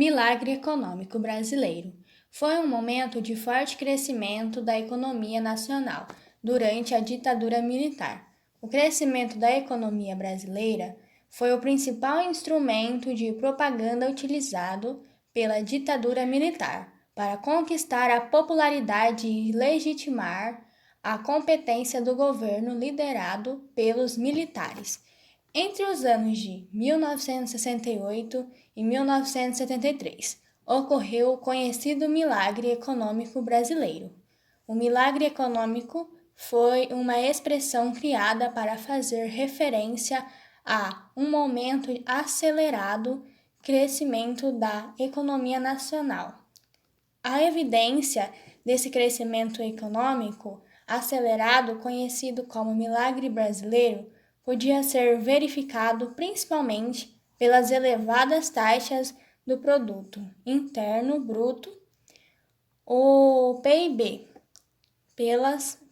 Milagre econômico brasileiro. Foi um momento de forte crescimento da economia nacional durante a ditadura militar. O crescimento da economia brasileira foi o principal instrumento de propaganda utilizado pela ditadura militar para conquistar a popularidade e legitimar a competência do governo liderado pelos militares. Entre os anos de 1968 e 1973, ocorreu o conhecido milagre econômico brasileiro. O milagre econômico foi uma expressão criada para fazer referência a um momento acelerado crescimento da economia nacional. A evidência desse crescimento econômico acelerado, conhecido como milagre brasileiro, podia ser verificado principalmente pelas elevadas taxas do produto interno bruto, o PIB,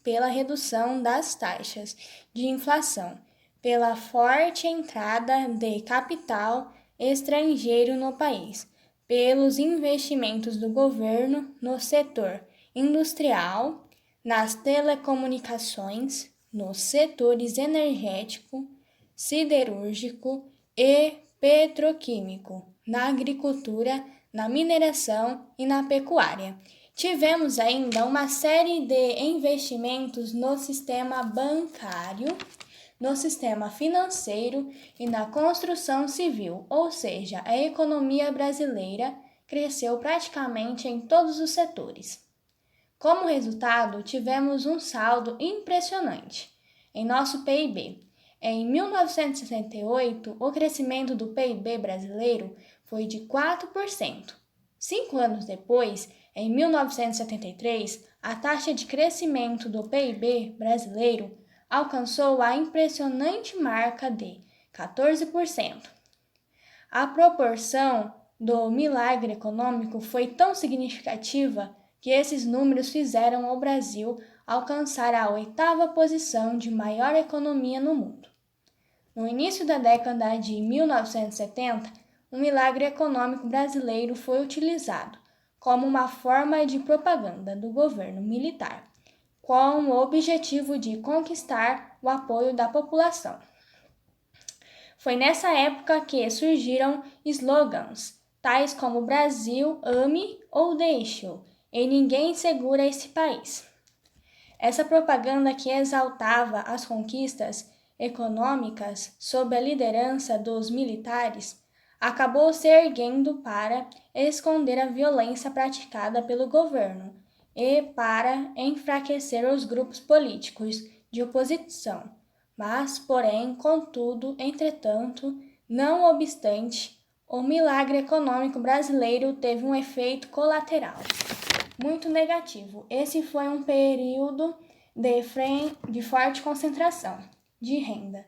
pela redução das taxas de inflação, pela forte entrada de capital estrangeiro no país, pelos investimentos do governo no setor industrial, nas telecomunicações, nos setores energético, siderúrgico e petroquímico, na agricultura, na mineração e na pecuária. Tivemos ainda uma série de investimentos no sistema bancário, no sistema financeiro e na construção civil, ou seja, a economia brasileira cresceu praticamente em todos os setores. Como resultado, tivemos um saldo impressionante em nosso PIB. Em 1968, o crescimento do PIB brasileiro foi de 4%. 5 anos depois, em 1973, a taxa de crescimento do PIB brasileiro alcançou a impressionante marca de 14%. A proporção do milagre econômico foi tão significativa que esses números fizeram o Brasil alcançar a 8ª posição de maior economia no mundo. No início da década de 1970, o milagre econômico brasileiro foi utilizado como uma forma de propaganda do governo militar, com o objetivo de conquistar o apoio da população. Foi nessa época que surgiram slogans, tais como Brasil, ame ou deixe-o, e ninguém segura esse país. Essa propaganda que exaltava as conquistas econômicas sob a liderança dos militares acabou se erguendo para esconder a violência praticada pelo governo e para enfraquecer os grupos políticos de oposição. Mas, porém, contudo, entretanto, não obstante, o milagre econômico brasileiro teve um efeito colateral muito negativo. Esse foi um período de forte concentração de renda.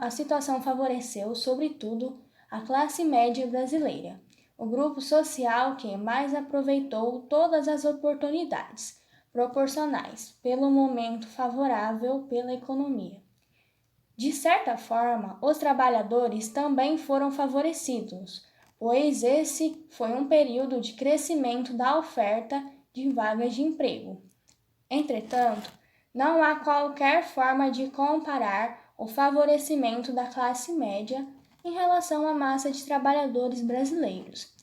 A situação favoreceu, sobretudo, a classe média brasileira, o grupo social que mais aproveitou todas as oportunidades proporcionais pelo momento favorável pela economia. De certa forma, os trabalhadores também foram favorecidos, pois esse foi um período de crescimento da oferta de vagas de emprego. Entretanto, não há qualquer forma de comparar o favorecimento da classe média em relação à massa de trabalhadores brasileiros.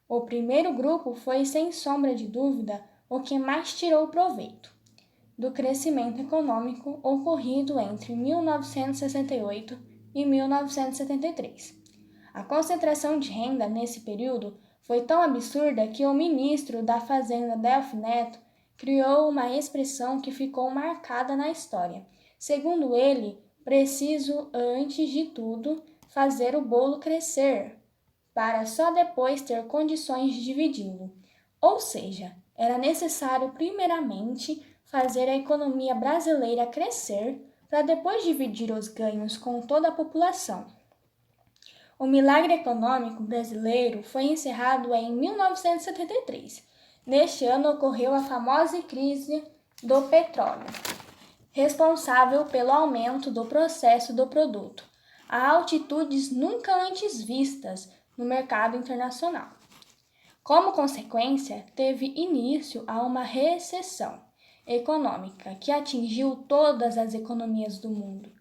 O primeiro grupo foi, sem sombra de dúvida, o que mais tirou proveito do crescimento econômico ocorrido entre 1968 e 1973. A concentração de renda nesse período foi tão absurda que o ministro da Fazenda, Delfim Neto, criou uma expressão que ficou marcada na história. Segundo ele, preciso, antes de tudo, fazer o bolo crescer, para só depois ter condições de dividi-lo. Ou seja, era necessário, primeiramente, fazer a economia brasileira crescer para depois dividir os ganhos com toda a população. O milagre econômico brasileiro foi encerrado em 1973. Neste ano ocorreu a famosa crise do petróleo, responsável pelo aumento do preço do produto a altitudes nunca antes vistas, no mercado internacional. Como consequência, teve início a uma recessão econômica que atingiu todas as economias do mundo.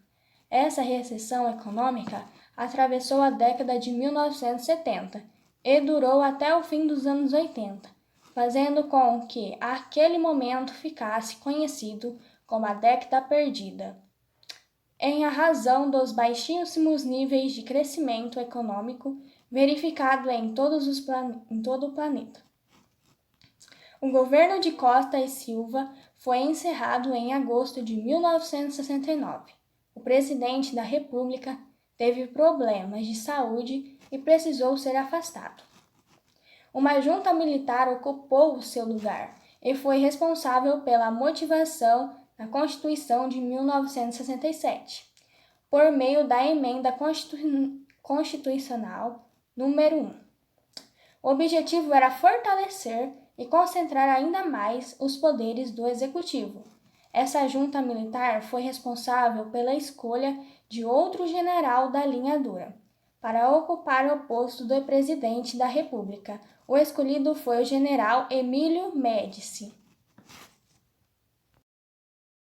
Essa recessão econômica atravessou a década de 1970 e durou até o fim dos anos 80, fazendo com que aquele momento ficasse conhecido como a década perdida, em razão dos baixíssimos níveis de crescimento econômico verificado em todo o planeta. O governo de Costa e Silva foi encerrado em agosto de 1969. O presidente da República teve problemas de saúde e precisou ser afastado. Uma junta militar ocupou o seu lugar e foi responsável pela motivação da Constituição de 1967, por meio da Emenda Constitucional número 1. O objetivo era fortalecer e concentrar ainda mais os poderes do Executivo. Essa junta militar foi responsável pela escolha de outro general da linha dura para ocupar o posto do presidente da República. O escolhido foi o general Emílio Médici.